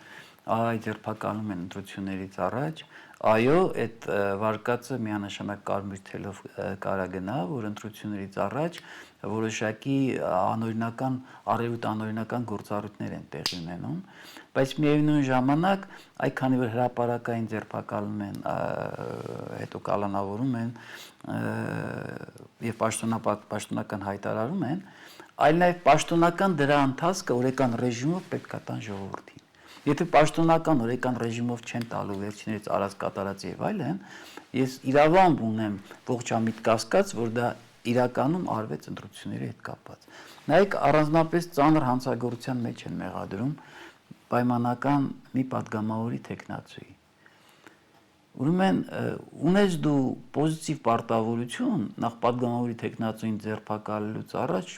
այ ձերբակալում են ընտրություններից առաջ, այո, այդ վարկածը միանշանակ կարմիր թելով կարա գնա, որ ընտրություններից առաջ որոշակի անօրինական արևոտ անօրինական գործառույթներ են տեղի ունենում, բայց միևնույն ժամանակ այքանի որ հրապարակային ձերբակալում են, հետո կալանավորում են եւ պաշտոնական հայտարարում են, այլ նաեւ պաշտոնական դրա ընթացքը օրեկան ռեժիմով պետքա տան ժողովրդին։ Եթե պաշտոնական օրեկան ռեժիմով չեն տալու վերջիններից արած կատարած եւ այլն, ես իրավամբ ունեմ ողջամիտ կասկած, որ դա իրականում արվեց ընտրությունների հետ կապված։ Նայեք, առանձնապես ծանր հանցագործության մեջ են մեղադրում պայմանական մի падգամավորի տեխնացուի։ Ուրեմն ունես դու պոզիտիվ պարտավորություն նախ падգամավորի տեխնացուին ձերբակալելուց առաջ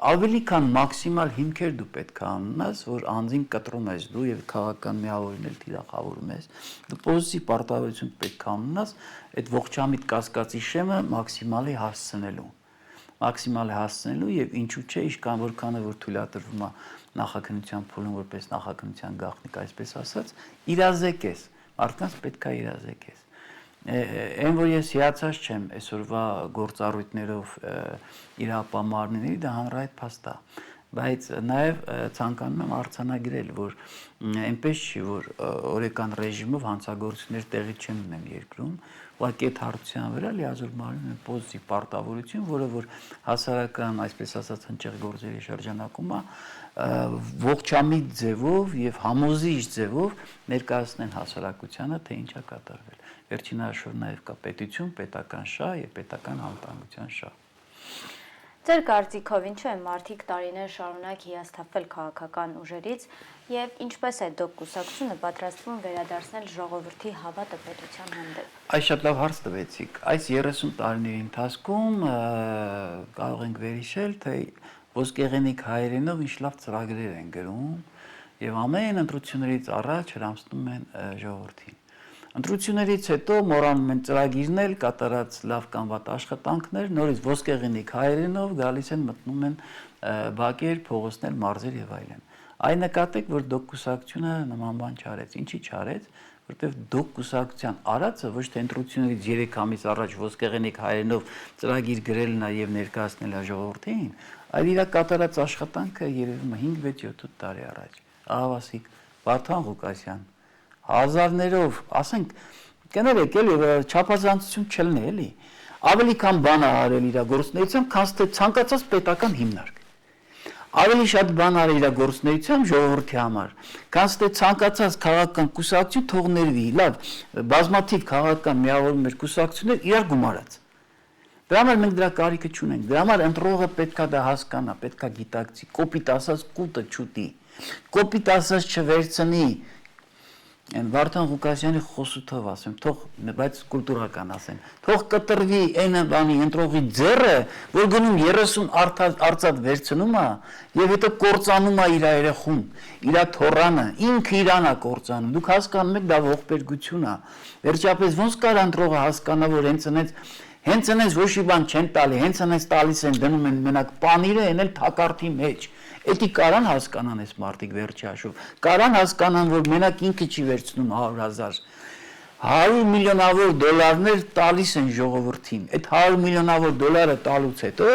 ավելի քան մաքսիմալ հիմքեր դու պետք է անունես, որ անձին կտրում ես դու եւ քաղաքական միավորին էլ թիրախավորում ես, դու պոզիտիվ պարտավորություն պետք է անունես այդ ողջամիտ կասկածի շեմը մաքսիմալի հասցնելու եւ ինչու՞ չէ, իշքան որքան է որ թույլատրվում է նախաքննության փուլում որպես նախաքննության գաղտնիք, այսպես ասած, իրազեկես, մարդկանց պետք է իրազեկես։ Այն որ ես հիացած չեմ այսօրվա գործառույթներով իրապամարմինների, դա հանրայդ փաստ է, բայց նաև ցանկանում եմ արձանագրել, որ այնպես չի, որ օրեկան ռեժիմով հանցագործություններ տեղի չեն ունեն երկրում, ուղղակի այդ հարցության վրա լիազոր մարմինն պոզիտիվ պարտավորություն, որը որ հասարակական, այսպես ասած, հնչեղ գործերի շրջանակում է ողջամիտ ձևով եւ համոզիչ ձևով ներկայացնեն հասարակությանը, թե ինչ է կատարվել։ Վերջին հաշվով նաև կա պետություն, պետական շահ եւ պետական անվտանգության շահ։ Ձեր կարծիքով ինչու են մարդիկ տարիներ շարունակ հիասթափվել քաղաքական ուժերից եւ ինչպես է դուք կուսակցությունը պատրաստվում վերադարձնել ժողովրդի հավատը պետության հանդեպ։ Այս շատ լավ հարց տվեցիք։ Այս 30 տարիների ընթացքում կարող ենք վերհիշել, թե ոսկեղենիկ հայերենով ինչ լավ ծրագրեր են գրում եւ ամեն ընտրություններից առաջ հրամցնում են ժողովրդին։ Ընտրություններից հետո մոռանում են ծրագիրն էլ կատարած լավ կամ վատ աշխատանքներ, նորից ոսկեղենիկ հայերենով գալիս են մտնում են բակեր, փողոցներ, մարզեր եւ այլն։ Այն նկատեք, որ դոկ կուսակցությունը նման բան չարեց։ Ինչի չարեց, որտեղ դոկ կուսակցության արածը ոչ թե ընտրություններից 3 ամիս առաջ ոսկեղենիկ հայերենով ծրագիր գրելն է եւ ներկայացնել է ժողովրդին, այլ իր կատարած աշխատանքը երևում է 5-6-7 տարի առաջ։ Ահավասիկ Վարդան Ղուկասյան հազարներով, ասենք, կներեք էլի, չափազանցություն չլինի էլի, ավելի քան բան արել իր գործունեությամբ, քան թե ցանկացած պետական հիմնարկ։ Ավելի շատ բան արել իր գործունեությամբ ժողովրդի համար, քան թե ցանկացած քաղաքական կուսակցություն թող ներվի, լավ, բազմաթիվ քաղաքական միավորումներ կուսակցություններ իրար գումարած։ Դրա համար մենք դրա կարիքը չունենք, դրա համար ընտրողը պետքա դա հասկանա, պետքա գիտակցի, կոպիտ ասած կուտը չուտի, կոպիտ ասած չվերցնի, Վարդան Ղուկասյանի խոսութով ասեմ, թող, բայց կուլտուրական ասեմ, թող կտրվի այն բանի ընտրողի ձեռը, որ գնում 30 արծաթ վերցնում է եւ հետո կործանում է իր երեխուն, իր թոռանը, ինքը իրան է կործանում։ Դուք հասկանում եք, դա ողբերգություն է։ Վերջապես ոնց կար ընտրողը հասկանա, որ հենց այնպես ոչ մի բան չեն տալի, հենց այնպես տալիս են դնում են մենակ պանիրը, այն էլ թակարդի մեջ։ Էդի կարան հասկանան այս մարդիկ վերջի հաշվով, կարան հասկանան, որ մենակ ինքը չի վերցնում 100,000, 100 միլիոնավոր դոլարներ տալիս են ժողովրդին, այդ 100 միլիոնավոր դոլարը տալուց հետո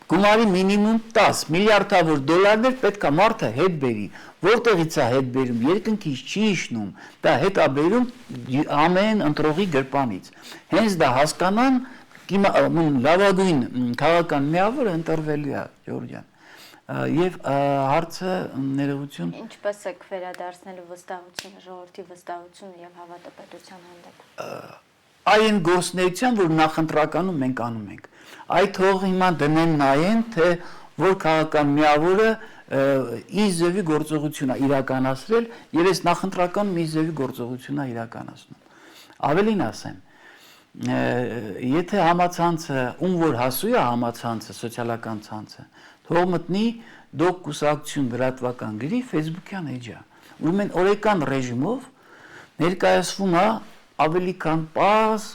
գումարի մինիմում 10 միլիարդավոր դոլարներ պետք է մարդը հետ բերի, որտեղից է հետ բերում, երկնքից չի իջնում, դա հետ է բերում ամեն ընտրողի գրպանից, հենց դա հասկանան, լավագույն քաղաքական միավորը ընտրվելու է, Ժորժ ջան։ Եվ հարցը ներողություն Ինչպես եք վերադարձնելու վստահությունը, ժողովրդի վստահությունը եւ հավատը պետության հանդեպ։ Այն գործնեության, որ նախընտրականում մենք անում ենք։ Այդ թող հիմա դնեն նայեն, թե որ քաղաքական միավորը ինչ ձևի գործողություն է իրականացրել եւ այս նախընտրականում ինչ ձևի գործողություն է իրականացնում։ Ավելին ասեմ, եթե համացանցը ում որ հասու է համացանցը, սոցիալական ցանցը, թող մտնի դոկ կուսակցություն լրատվական գրի Facebook-յան էջա։ Ուրեմն օրեկան ռեժիմով ներկայացվում է ավելի քան պարզ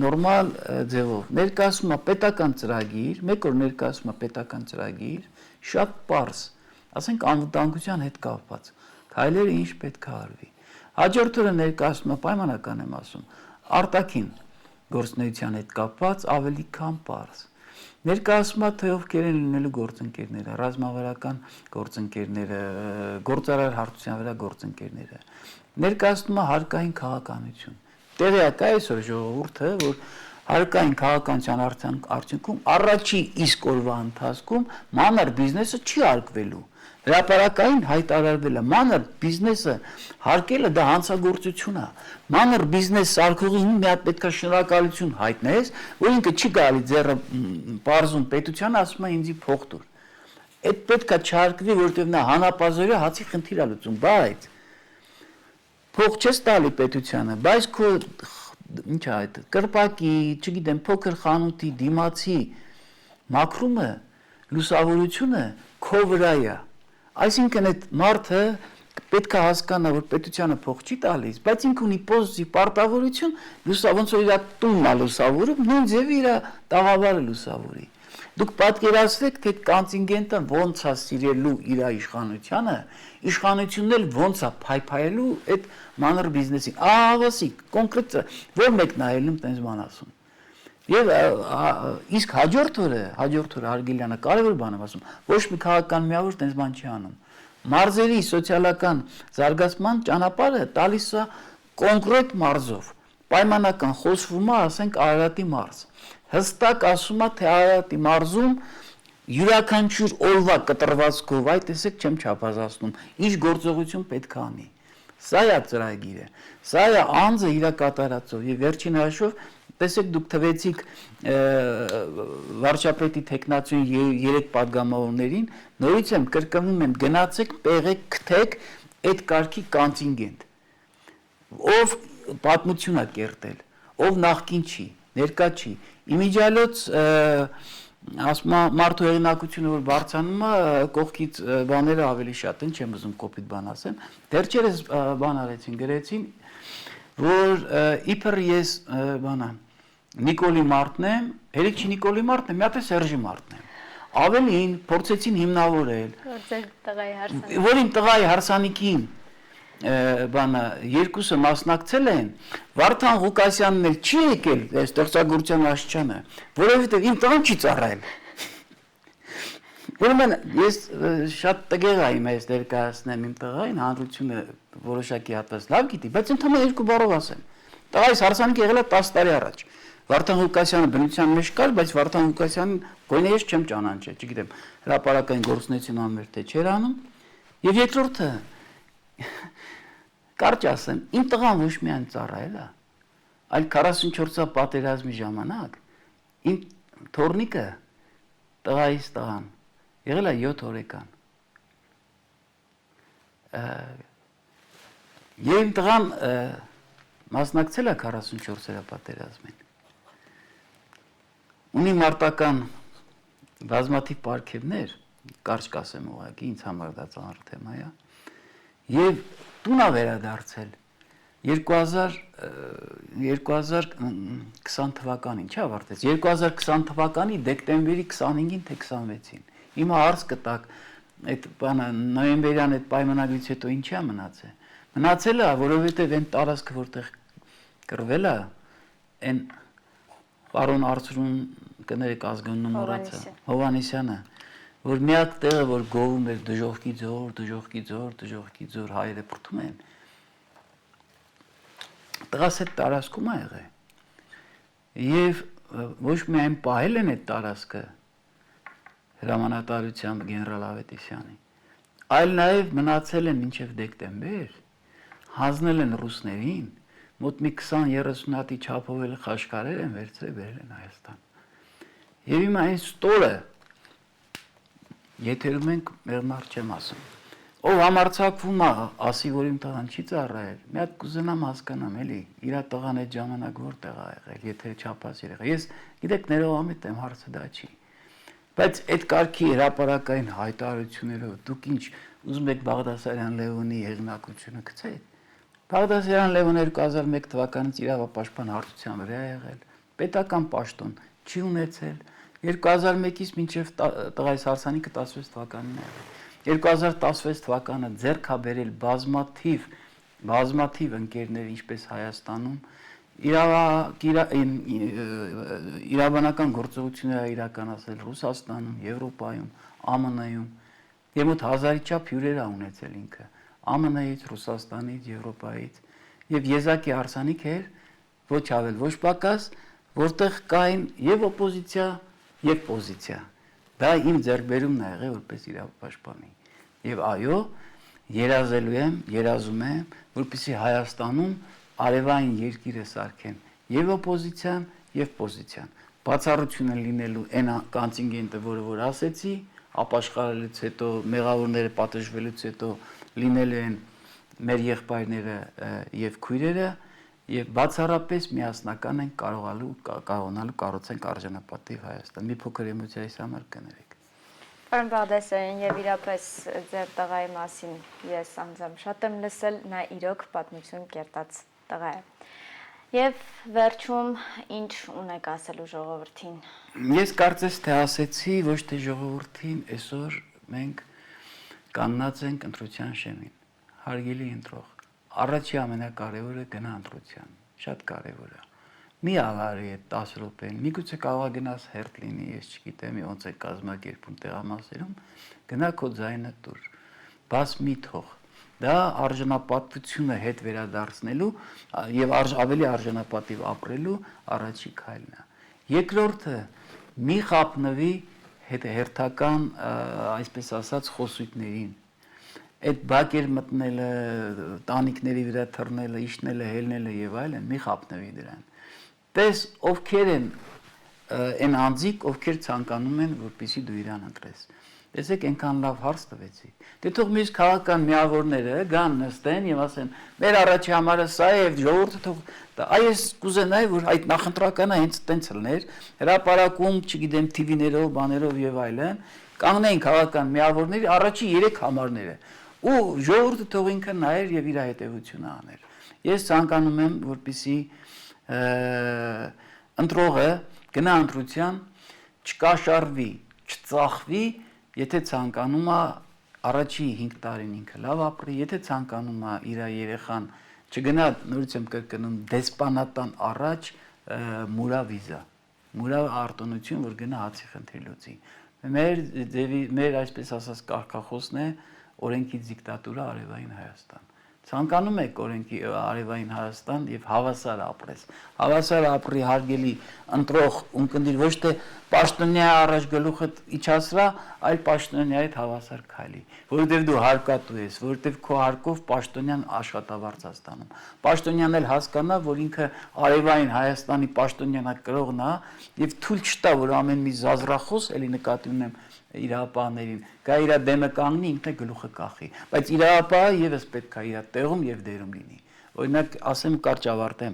նորմալ ձևով։ Ներկայացվում է պետական ծրագիր, մեկ օր ներկայացվում է պետական ծրագիր, շատ պարզ, ասենք անվտանգության հետ կապված, քայլերը ինչ պետք է արվի։ Հաջորդ օրը ներկայացնում եմ պայմանական եմ ասում, արտաքին գործունեության հետ կապված ավելի քան պարզ։ Ներկայացում է թե ովքեր են լինելու գործընկերները, ռազմավարական գործընկերները, գործարար հարթության վրա գործընկերները։ Ներկայացնում է հարկային քաղաքականություն։ Տեղյակ է այսօր ժողովուրդը, որ հարկային քաղաքականության արդյունքում առաջի իսկ օրվա ընթացքում մանր բիզնեսը չի հարկվելու։ Հրապարակային հայտարարվել է մանր բիզնեսը հարկելը դա հանցագործություն է։ Մանր բիզնես սարքողին մի հատ պետք է շնորհակալություն հայտնես, որ ինքը չի գալի ձեռը բարձում պետությանը ասում է ինձի փող տուր։ Այդ պետք է չհարկվի, որովհետև նա հանապազորյա հացի խնդիր է լուծում, բայց փող չես տալի պետությանը, բայց քո ինչ է այդ կրպակի, չգիտեմ, փոքր խանութի դիմացի մաքրումը, լուսավորությունը քո վրա է։ Այսինքն այդ մարդը պետք է հասկանա, որ պետությանը փող չի տալիս, բայց ինքը ունի պոզիտիվ պարտավորություն, ոնց որ իր տունն է լուսավորում, նույն ձևի իր տաղավարը լուսավորի։ Դուք պատկերացրեք, թե կոնտինգենտը ոնց է սիրելու իր իշխանությանը, իշխանությունն էլ ոնց է փայփայելու այդ մանր բիզնեսին։ Ահավասիկ, կոնկրետ որ մեկն է ելնում տենց բան ասում։ Եվ իսկ հաջորդ օրը Արգելյանը կարևոր բան է ասում, ոչ մի քաղաքական միավոր տենց բան չի անում։ Մարզերի սոցիալական զարգացման ճանապարհը տալիս է կոնկրետ մարզով։ Պայմանական խոսվում է, ասենք Արարատի մարզ։ Հստակ ասում է, թե Արարատի մարզում յուրաքանչյուր օրվա կտրվածքով, այ տեսեք չեմ չափազանցնում, ինչ գործողություն պետք է անի։ Սա է ծրագիրը, սա է անձը իր կատարածով եւ վերջին հաշվով տեսեք դուք թվեցիք վարչապետի տեխնացիոն 3 падգամավորներին, նորից եմ կրկնում եմ, գնացեք, պեղեք, քթեք այդ կարգի կոնտինգենտ։ Ով պատմություն է կերտել, ով նախկին չի, ներկա չի։ Իմիջիալոց ասում է մարդու հեղինակությունը որ բարձանում է, կողքից բաները ավելի շատ են, չեմ ուզում կոպիտ բան ասեմ։ Վերջերս բան արեցին, գրեցին, որ իբր ես բանա Նիկոլի Մարտն եմ, հերիք չի Նիկոլի Մարտն եմ, մի հատ է Սերժի Մարտն եմ։ Ավելին փորձեցին հիմնավորել, որ իմ տղայի հարսանիքին բանը երկուսը մասնակցել են, Վարդան Ղուկասյանն էլ չի եկել այս ստեղծագործության աշճանը, որովհետև իմ տղան չի ծառայել։ Ուրեմն ես շատ տգեղ եմ այս ներկայացնեմ իմ տղային, հանրությունը որոշակի հատված լավ գիտի, բայց ընդհանրապես երկու բառով ասեմ։ Տղայիս հարսանիքը եղել է 10 տարի առաջ։ Վարդան Ղուկասյանը բնության մեջ կար, բայց Վարդան Ղուկասյանին գոնե ես չեմ ճանաչել, չգիտեմ, հրապարակային գործունեություն անում թե չէր անում։ Եվ երկրորդը կարճ ասեմ, իմ տղան ոչ միայն ծառայել է, այլ 44-ա պատերազմի ժամանակ իմ թորնիկը տղայիս տղան եղել է 7 օրեկան։ Եվ իմ տղան մասնակցել է 44-րդ պատերազմին։ Ունի մարտական բազմաթիվ պարգևներ, կարճ կասեմ ուղղակի, ինձ համար դա ծանր թեմա է։ Եվ տուն է վերադարձել 2020 թվականին, չի ավարտեց, 2020 թվականի դեկտեմբերի 25-ին թե 26-ին։ Հիմա հարց կտակ, այդ բանը նոյեմբերյան այդ պայմանագրից հետո ինչի է մնացել։ Մնացել է, որովհետև այն տարածքը, որտեղ կռվել է, այն պարոն Արծրուն կներեք ազգանունը մոռացա, Հովհաննիսյանը, որ միակ տեղը, որ գովում էր դժոխքի ձոր հայերը պրտում են, տղաս այդ տարածքում է եղել։ Եվ ոչ միայն պահել են այդ տարածքը հրամանատարությամբ գեներալ Ավետիսյանի, այլ նաև մնացել են մինչև դեկտեմբեր, հանձնել են ռուսներին, մոտ մի 20-30 հատի չափով էլ խաշկարեր են վերցրել բերել են Հայաստան։ Եվ հիմա այն ստորը, եթերում ենք մեղմար չեմ ասում, ով համարձակվում է, ասի, որ իմ տղան չի ծառայել, մի հատ կուզենամ հասկանամ, էլի, իր տղան այդ ժամանակ որտեղ է եղել, եթե չափած եղել։ Ես գիտեք ներողամիտ եմ, հարցը դա չի։ Բայց այդ կարգի հրապարակային հայտարարություններով դուք ինչ ուզում եք Բաղդասարյան Լևոնի հեղինակությունը գցեք։ Բաղդասարյան Լևոնը 2001 թվականից իրավապաշտպան հարթության վրա է եղել, պետական պաշտոն չի ունեցել, 2001-ից մինչև տղայիս հարսանիքը 16 թվականին է եղել։ 2016 թվականը ձեռք է բերել բազմաթիվ ընկերներ, ինչպես Հայաստանում, իրավաբանական գործողություններ իրականացել Ռուսաստանում, Եվրոպայում, ԱՄՆ-ում, եւ մոտ 1000-ի չափ հյուրեր ունեցել ինքը, ԱՄՆ-ից, Ռուսաստանից, Եվրոպայից, եւ եզակի հարսանիք էր, ոչ ավել, ոչ պակաս, որտեղ կային եւ օպոզիցիա, եւ պոզիցիա։ Դա իմ ձեռքբերումն է եղել որպես իրավապաշտպանի։ Եվ այո, երազում եմ, որպեսզի Հայաստանում արևային երկիրը սարքեն եւ օպոզիցիան եւ պոզիցիան։ Բացառությունը լինելու այն կոնտինգենտը, որ ասեցի, ապաշխարելուց հետո, մեղավորները պատժվելուց հետո լինելու են մեր եղբայրները եւ քույրերը եւ բացառապես միասնական են կարողանալու կառուցենք արժանապատիվ Հայաստան։ Մի փոքր էմոցիայից համար կներեք։ Պարոն Բաղդասարյան, եւ իրապես ձեր տղայի մասին ես անձամբ շատ եմ լսել, նա իրոք պատմություն կերտած տղա է։ Եվ վերջում ինչ ունեք ասելու ժողովրդին։ Ես կարծես թե ասեցի ոչ թե ժողովրդին, այսօր մենք կանգնած ենք ընտրության շեմին։ Հարգելի ընտրող, առաջի ամենակարևորը գնա ընտրության, շատ կարևոր է։ Մի ալարի այդ 10 րոպեն, միգուցե կարող գնաս հերթ լինի, ես չգիտեմ, ոնց է կազմակերպում տեղամասերում, գնա քո ձայնը տուր, բաց մի թող։ Դա արժանապատվությունը հետ վերադարձնելու եւ ավելի արժանապատիվ ապրելու առաջի քայլն է։ Երկրորդը մի խափնվի հերթական, այսպես ասած, խոսույթներին։ Այդ բակեր մտնելը, տանիքների վրա թռնելը, իջնելը, հելնելը եւ այլն, մի խափնվի դրան։ Տես ովքեր են այն անձիկ, ովքեր ցանկանում են, որպեսզի դու իրան ընտրես։ Տեսեք, այնքան լավ հարց տվեցի։ Դե թող մյուս քաղաքական միավորները գան նստեն եւ ասեն, մեր առաջի համարը սա է եւ ժողովուրդը թող այս կուզենայի, որ այդ նախընտրականը հենց տենց լներ, հրապարակում, չգիտեմ, TV-ներով, բաներով եւ այլն, կանգնեին քաղաքական միավորների առաջի 3 համարները։ Ու ժողովուրդը թող ինքը նայեր եւ իր հետեւությունը աներ։ Ես ցանկանում եմ, որպեսզի ընտրողը գնա ընտրության, չկաշառվի, չծախվի, եթե ցանկանում է առաջի 5 տարին ինքը լավ ապրի, եթե ցանկանում է իր երեխան չգնա, նորից եմ կրկնում, դեսպանատան առաջ մուրա վիզա, մուրա արտոնություն, որ գնա հացի խնդրի լուծի։ Մեր այսպես ասած կարգախոսն է օրենքի դիկտատուրա արևային Հայաստան։ Ցանկանում եք օրենքի արևային Հայաստան եւ հավասար ապրես։ Հավասար ապրի հարգելի ընտրող ունկնդիր ոչ թե պաշտոնյա առաջ գլուխը իջացրա, այլ պաշտոնյայի հետ հավասար քայլի, որովհետեւ դու հարկատու ես, որովհետեւ քո հարկով պաշտոնյան աշխատավարձ ես ստանում։ Պաշտոնյան էլ հասկանա, որ ինքը արևային Հայաստանի պաշտոնյանակրողն է եւ թույլ չտա, որ ամեն մի զազրախոս էլի նկատի ունեմ իրապահներին, գա իր դեմը կանգնի, ինքն է գլուխը կախի, բայց իրապահը եւս պետք է իր տեղում եւ դերում լինի։ Օրինակ, ասեմ կարճ ավարտեմ,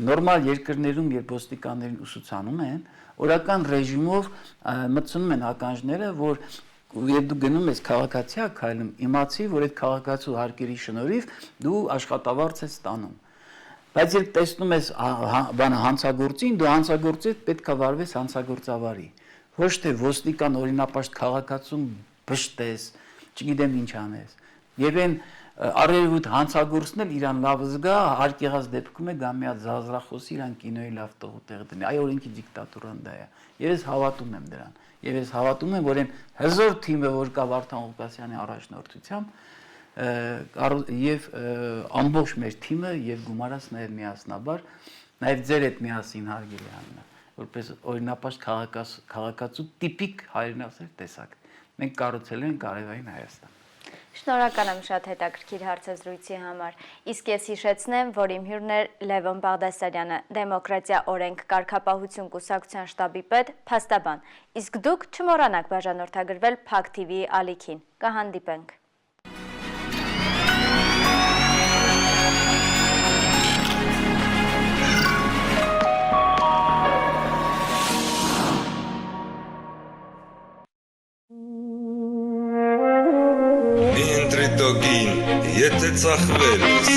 նորմալ երկրներում, երբ ոստիկաններին ուսուցանում են, օրական ռեժիմով մտցնում են ականջները, որ երբ դու գնում ես քաղաքացիա քայլում, իմացի, որ այդ քաղաքացու հարկերի շնորհիվ դու աշխատավարձ ես ստանում։ Բայց երբ տեսնում ես բանը հանցագործին, դու հանցագործի հետ պետք է վարվես հանցագործավարի։ Ոչ թե ոստիկան օրինապաշտ քաղաքացուն բշտես, չգիտեմ ինչ անես։ Եվ այն արևոտ հանցագործն էլ իրան լավ զգա, հարկ եղած դեպքում է գա մի հատ զազրախոսի իրան կինոյի լավ տեղ դնի։ Այ օրենքի դիկտատուրան դա է։ Եվ ես հավատում եմ դրան։ Եվ ես հավատում եմ, որ այն հզոր թիմը, որ կա Վարդան Ղուկասյանի առաջնորդությամբ, եւ ամբողջ մեր թիմը եւ գումարած նաեւ միասնաբար, նաեւ ձեր հետ միասին հարգելի Աննա, որպես օրինապաշտ քաղաքացու տիպիկ հայրենասեր տեսակ։ Մենք կառուցել ենք արևային Հայաստան։ Շնորհակալ եմ շատ հետաքրքիր հարցազրույցի համար։ Իսկ ես հիշեցնեմ, որ իմ հյուրն էր Լևոն Բաղդասարյանը, Դեմոկրատիա օրենք կարգապահություն կուսակցության շտաբի պետ, փաստաբան։ Իսկ դուք չմոռանաք բաժանորդագրվել Փակ TV-ի ալիքին։ Կհանդիպենք։ Տոգին, եթե ծախվել ես,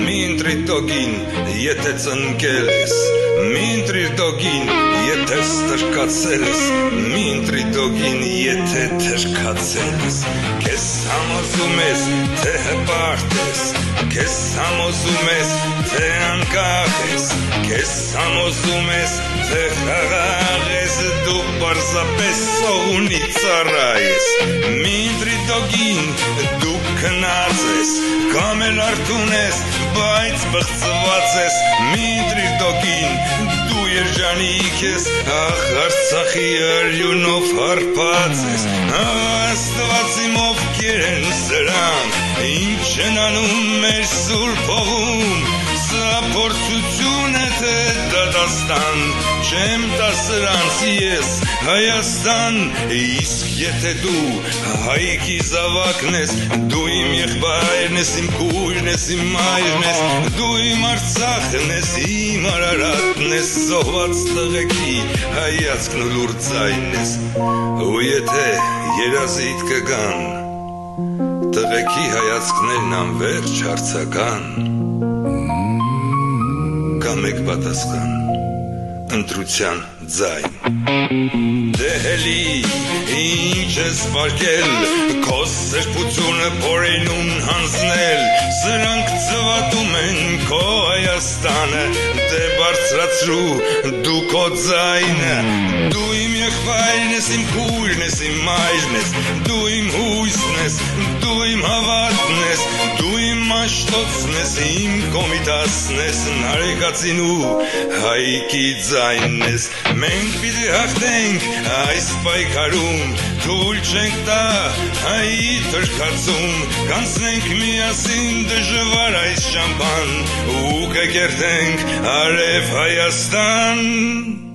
մի ընտրի տոգին, եթե ծնկել ես, մի ընտրի տոգին, եթե ևս տրկացել ես, մի ընտրիդոգին եթե թրկացել ես, քեզ համոզում ես, թե հպարտ ես, քեզ համոզում ես, թե անկախ ես, քեզ համոզում ես, թե խաղաղ ես, դու պարզապես սողունի ծառա ես, մի ընտրիդոգին դու քնած ես, կամ էլ արդուն ես, բայց բղծված ես, մի ընտրիդոգին դու երջանիկ ես, ախ Արցախի արյունով հարբած ես, Աստված իմ ովքեր են սրանք, ինչ են անում մեր սուրբ հողում, սա փորձություն է թե դատաստան, չեմ տա սրանց ես Հայաստան, իսկ եթե դու հայքի զավակն ես, դու իմ եղբայրն ես, իմ քույրն ես, իմ մայրն ես, դու իմ Արցախն ես, իմ Արարատն ես, զոհված տղեկի հայացքն ու լուր ձայնն ես, ու եթե երազիդ կգան, տղեկի հայացքներն անվերջ հարցական, կա մեկ պատասխան, ընտրության ձայն, դե հելի ինչ ես պարկել, քո սրբությունը փորենուն հանձնել, սրանք ծվատում են քո Հայաստանը, դե բարձրացրու դու քո ձայնը, դու իմ եղբայրն ես, իմ քույրն ես, իմ մայրն ես, դու իմ հույսն ես, դու իմ հավատն ես, դու իմ մաշտոցն ես, իմ կոմիտասն ես, նարեկացին ու հայքի ձայնն ես, մենք պիտի հաղթենք այս պայքարում, թույլ չենք տա հայի թրքածում, կանցնենք միասին դժվար այս ճամփան ու կկերտենք արև Հայաստան